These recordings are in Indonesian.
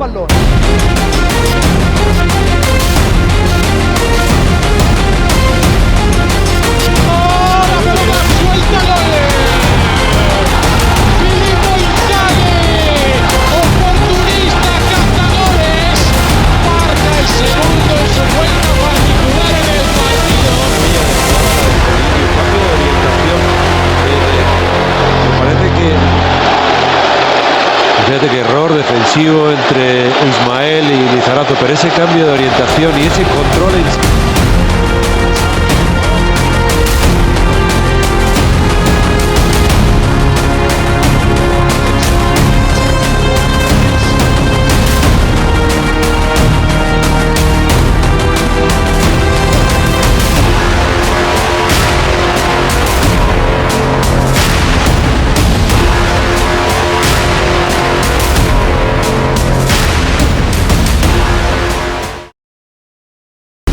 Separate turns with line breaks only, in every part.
pallone. ¡Oh, la pelota suelta, gol! Filippo Inzaghi, oportunista, cazadores, marca el segundo en su cuenta particular en el partido.
Cambio de orientación. Me parece que fíjate que error defensivo entre Ismael y Lizarazo, pero ese cambio de orientación y ese control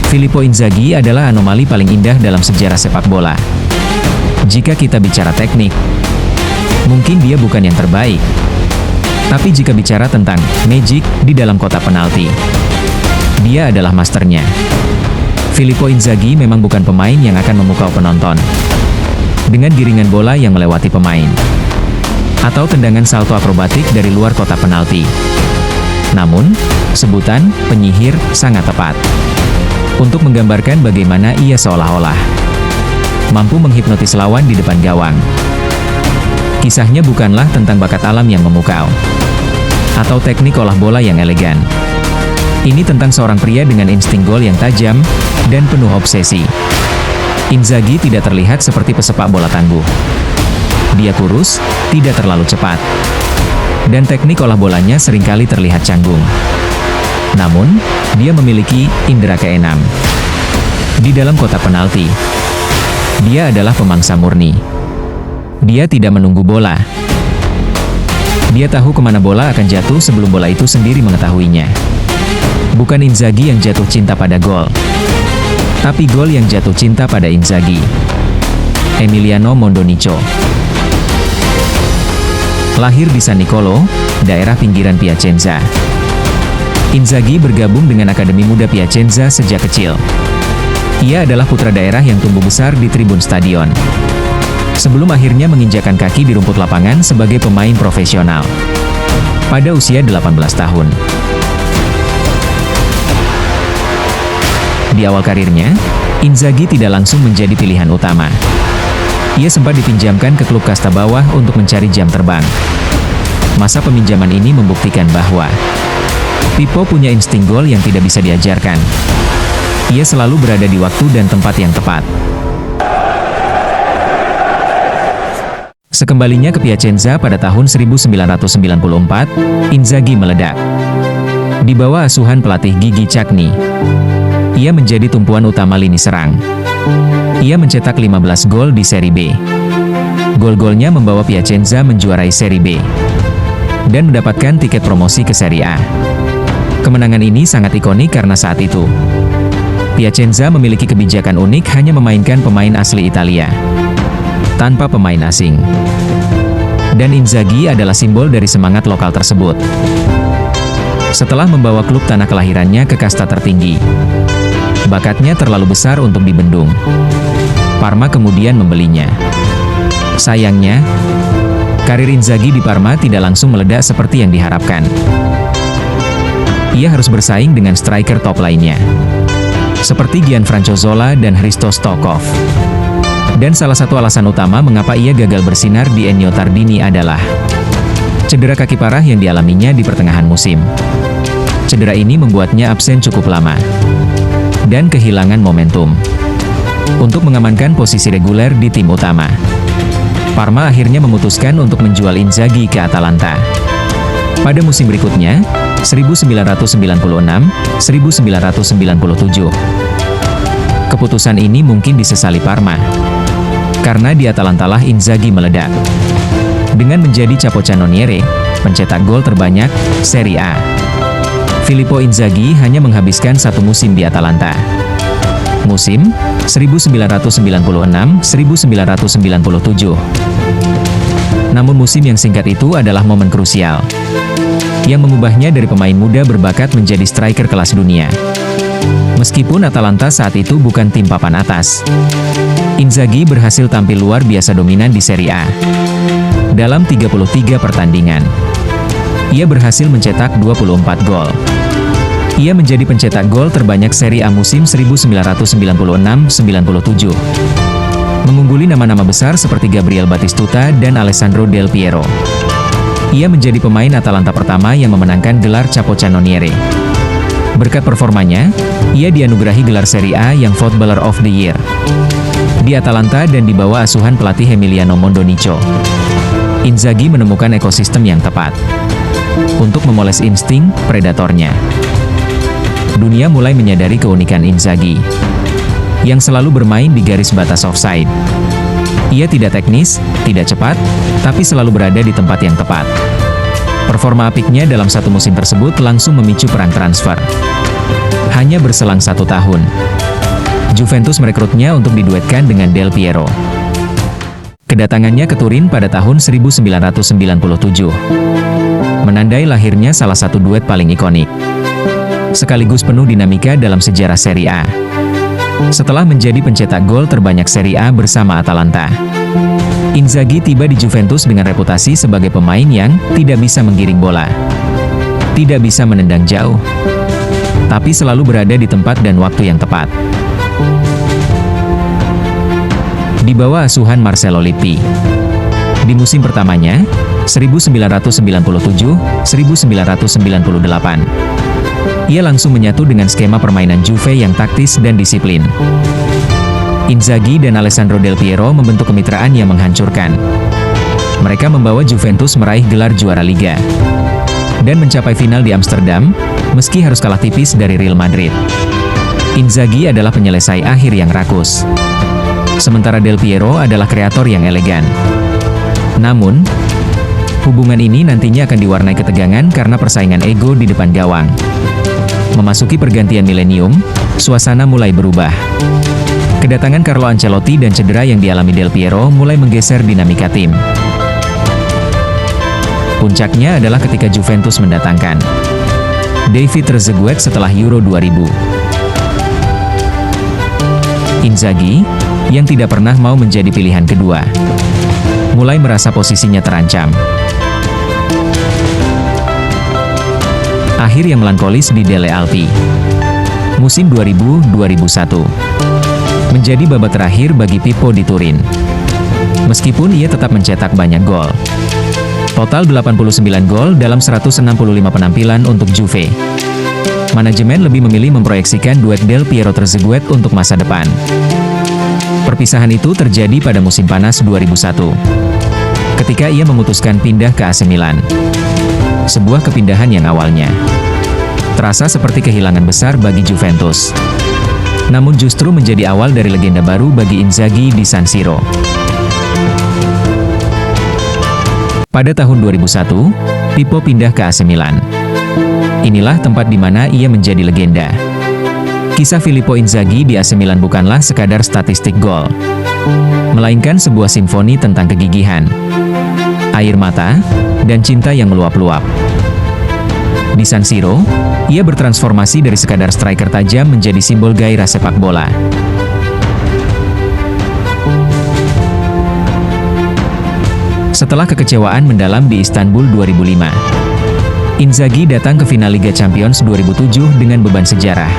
Filippo Inzaghi adalah anomali paling indah dalam sejarah sepak bola. Jika kita bicara teknik, mungkin dia bukan yang terbaik. Tapi jika bicara tentang magic di dalam kotak penalti, dia adalah masternya. Filippo Inzaghi memang bukan pemain yang akan memukau penonton dengan giringan bola yang melewati pemain atau tendangan salto akrobatik dari luar kotak penalti. Namun, sebutan penyihir sangat tepat untuk menggambarkan bagaimana ia seolah-olah mampu menghipnotis lawan di depan gawang. Kisahnya bukanlah tentang bakat alam yang memukau atau teknik olah bola yang elegan. Ini tentang seorang pria dengan insting gol yang tajam dan penuh obsesi. Inzaghi tidak terlihat seperti pesepak bola tangguh. Dia kurus, tidak terlalu cepat, dan teknik olah bolanya seringkali terlihat canggung. Namun, dia memiliki indera keenam. Di dalam kotak penalti, dia adalah pemangsa murni. Dia tidak menunggu bola. Dia tahu kemana bola akan jatuh sebelum bola itu sendiri mengetahuinya. Bukan Inzaghi yang jatuh cinta pada gol, tapi gol yang jatuh cinta pada Inzaghi. Emiliano Mondonico lahir di San Nicolo, daerah pinggiran Piacenza. Inzaghi bergabung dengan Akademi Muda Piacenza sejak kecil. Ia adalah putra daerah yang tumbuh besar di tribun stadion, sebelum akhirnya menginjakan kaki di rumput lapangan sebagai pemain profesional pada usia 18 tahun. Di awal karirnya, Inzaghi tidak langsung menjadi pilihan utama. Ia sempat dipinjamkan ke klub kasta bawah untuk mencari jam terbang. Masa peminjaman ini membuktikan bahwa Pippo punya insting gol yang tidak bisa diajarkan. Ia selalu berada di waktu dan tempat yang tepat. Sekembalinya ke Piacenza pada tahun 1994, Inzaghi meledak. Di bawah asuhan pelatih Gigi Cagney, ia menjadi tumpuan utama lini serang. Ia mencetak 15 gol di Serie B. Gol-golnya membawa Piacenza menjuarai Serie B dan mendapatkan tiket promosi ke Serie A. Kemenangan ini sangat ikonik karena saat itu Piacenza memiliki kebijakan unik hanya memainkan pemain asli Italia tanpa pemain asing. Dan Inzaghi adalah simbol dari semangat lokal tersebut. Setelah membawa klub tanah kelahirannya ke kasta tertinggi, bakatnya terlalu besar untuk dibendung. Parma kemudian membelinya. Sayangnya, karir Inzaghi di Parma tidak langsung meledak seperti yang diharapkan. Ia harus bersaing dengan striker top lainnya, seperti Gianfranco Zola dan Hristo Stoichkov. Dan salah satu alasan utama mengapa ia gagal bersinar di Ennio Tardini adalah cedera kaki parah yang dialaminya di pertengahan musim. Cedera ini membuatnya absen cukup lama dan kehilangan momentum untuk mengamankan posisi reguler di tim utama. Parma akhirnya memutuskan untuk menjual Inzaghi ke Atalanta. Pada musim berikutnya, 1996-1997. Keputusan ini mungkin disesali Parma, karena di Atalantalah Inzaghi meledak dengan menjadi capocannoniere, pencetak gol terbanyak Serie A. Filippo Inzaghi hanya menghabiskan satu musim di Atalanta, musim 1996-1997. Namun musim yang singkat itu adalah momen krusial. yang mengubahnya dari pemain muda berbakat menjadi striker kelas dunia. Meskipun Atalanta saat itu bukan tim papan atas, Inzaghi berhasil tampil luar biasa dominan di Serie A. Dalam 33 pertandingan, ia berhasil mencetak 24 gol. Ia menjadi pencetak gol terbanyak Serie A musim 1996-97. Mengungguli nama-nama besar seperti Gabriel Batistuta dan Alessandro Del Piero. Ia menjadi pemain Atalanta pertama yang memenangkan gelar Capocannoniere. Berkat performanya, ia dianugerahi gelar Serie A yang Footballer of the Year di Atalanta dan di bawah asuhan pelatih Emiliano Mondonico. Inzaghi menemukan ekosistem yang tepat untuk memoles insting predatornya. Dunia mulai menyadari keunikan Inzaghi yang selalu bermain di garis batas offside. Ia tidak teknis, tidak cepat, tapi selalu berada di tempat yang tepat. Performa apiknya dalam satu musim tersebut langsung memicu perang transfer. Hanya berselang 1 tahun, Juventus merekrutnya untuk diduetkan dengan Del Piero. Kedatangannya ke Turin pada tahun 1997 menandai lahirnya salah satu duet paling ikonik, sekaligus penuh dinamika dalam sejarah Serie A. Setelah menjadi pencetak gol terbanyak Serie A bersama Atalanta, Inzaghi tiba di Juventus dengan reputasi sebagai pemain yang tidak bisa menggiring bola, tidak bisa menendang jauh, tapi selalu berada di tempat dan waktu yang tepat. Di bawah asuhan Marcelo Lippi, di musim pertamanya, 1997-1998, ia langsung menyatu dengan skema permainan Juve yang taktis dan disiplin. Inzaghi dan Alessandro Del Piero membentuk kemitraan yang menghancurkan. Mereka membawa Juventus meraih gelar juara Liga dan mencapai final di Amsterdam, meski harus kalah tipis dari Real Madrid. Inzaghi adalah penyelesai akhir yang rakus, sementara Del Piero adalah kreator yang elegan. Namun, hubungan ini nantinya akan diwarnai ketegangan karena persaingan ego di depan gawang. Memasuki pergantian milenium, suasana mulai berubah. Kedatangan Carlo Ancelotti dan cedera yang dialami Del Piero mulai menggeser dinamika tim. Puncaknya adalah ketika Juventus mendatangkan David Trezeguet setelah Euro 2000. Inzaghi, yang tidak pernah mau menjadi pilihan kedua, mulai merasa posisinya terancam. Akhir yang melankolis di Delle Alpi. Musim 2000-2001 menjadi babak terakhir bagi Pippo di Turin. Meskipun ia tetap mencetak banyak gol. Total 89 gol dalam 165 penampilan untuk Juve. Manajemen lebih memilih memproyeksikan duet Del Piero Trezeguet untuk masa depan. Perpisahan itu terjadi pada musim panas 2001, ketika ia memutuskan pindah ke AC Milan. Sebuah kepindahan yang awalnya terasa seperti kehilangan besar bagi Juventus, namun justru menjadi awal dari legenda baru bagi Inzaghi di San Siro. Pada tahun 2001, Pippo pindah ke AC Milan. Inilah tempat di mana ia menjadi legenda. Kisah Filippo Inzaghi di AC Milan bukanlah sekadar statistik gol, melainkan sebuah simfoni tentang kegigihan, air mata, dan cinta yang meluap-luap. Di San Siro, ia bertransformasi dari sekadar striker tajam menjadi simbol gairah sepak bola. Setelah kekecewaan mendalam di Istanbul 2005, Inzaghi datang ke final Liga Champions 2007 dengan beban sejarah.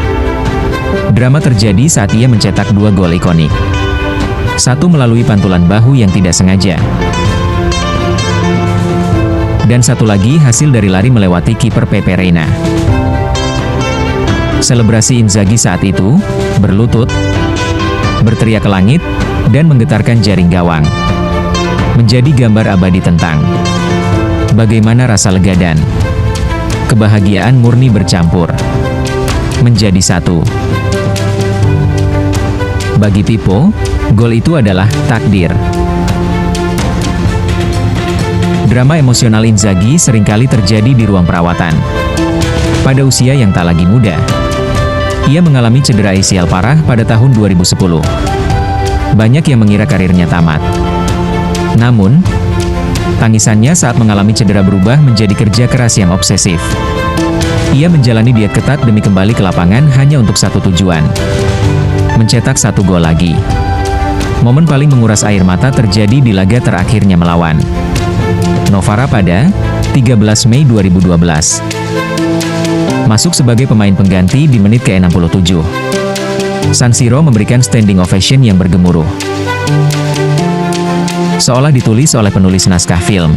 Drama terjadi saat ia mencetak 2 gol ikonik. Satu melalui pantulan bahu yang tidak sengaja, dan satu lagi hasil dari lari melewati kiper Pepe Reina. Selebrasi Inzaghi saat itu, berlutut, berteriak ke langit, dan menggetarkan jaring gawang. Menjadi gambar abadi tentang bagaimana rasa lega dan kebahagiaan murni bercampur menjadi satu. Bagi Pippo, gol itu adalah takdir. Drama emosional Inzaghi seringkali terjadi di ruang perawatan. Pada usia yang tak lagi muda, ia mengalami cedera ACL parah pada tahun 2010. Banyak yang mengira karirnya tamat. Namun, Tangisannya saat mengalami cedera berubah menjadi kerja keras yang obsesif. Ia menjalani diet ketat demi kembali ke lapangan hanya untuk satu tujuan: mencetak 1 gol lagi. Momen paling menguras air mata terjadi di laga terakhirnya melawan Novara pada 13 Mei 2012. Masuk sebagai pemain pengganti di menit ke-67. San Siro memberikan standing ovation yang bergemuruh, seolah ditulis oleh penulis naskah film.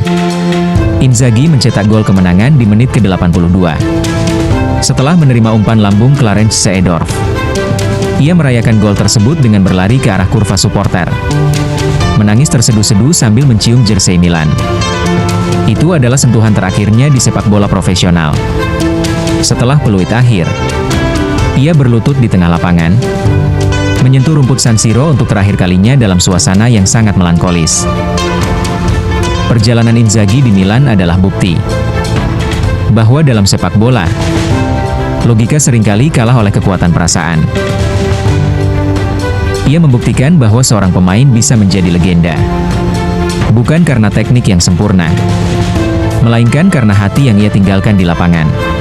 Inzaghi mencetak gol kemenangan di menit ke-82. Setelah menerima umpan lambung Clarence Seedorf, ia merayakan gol tersebut dengan berlari ke arah kurva supporter, menangis terseduh-seduh sambil mencium jersey Milan. Itu adalah sentuhan terakhirnya di sepak bola profesional. Setelah peluit akhir, ia berlutut di tengah lapangan, menyentuh rumput San Siro untuk terakhir kalinya dalam suasana yang sangat melankolis. Perjalanan Inzaghi di Milan adalah bukti bahwa dalam sepak bola, logika seringkali kalah oleh kekuatan perasaan. Ia membuktikan bahwa seorang pemain bisa menjadi legenda, bukan karena teknik yang sempurna, melainkan karena hati yang ia tinggalkan di lapangan.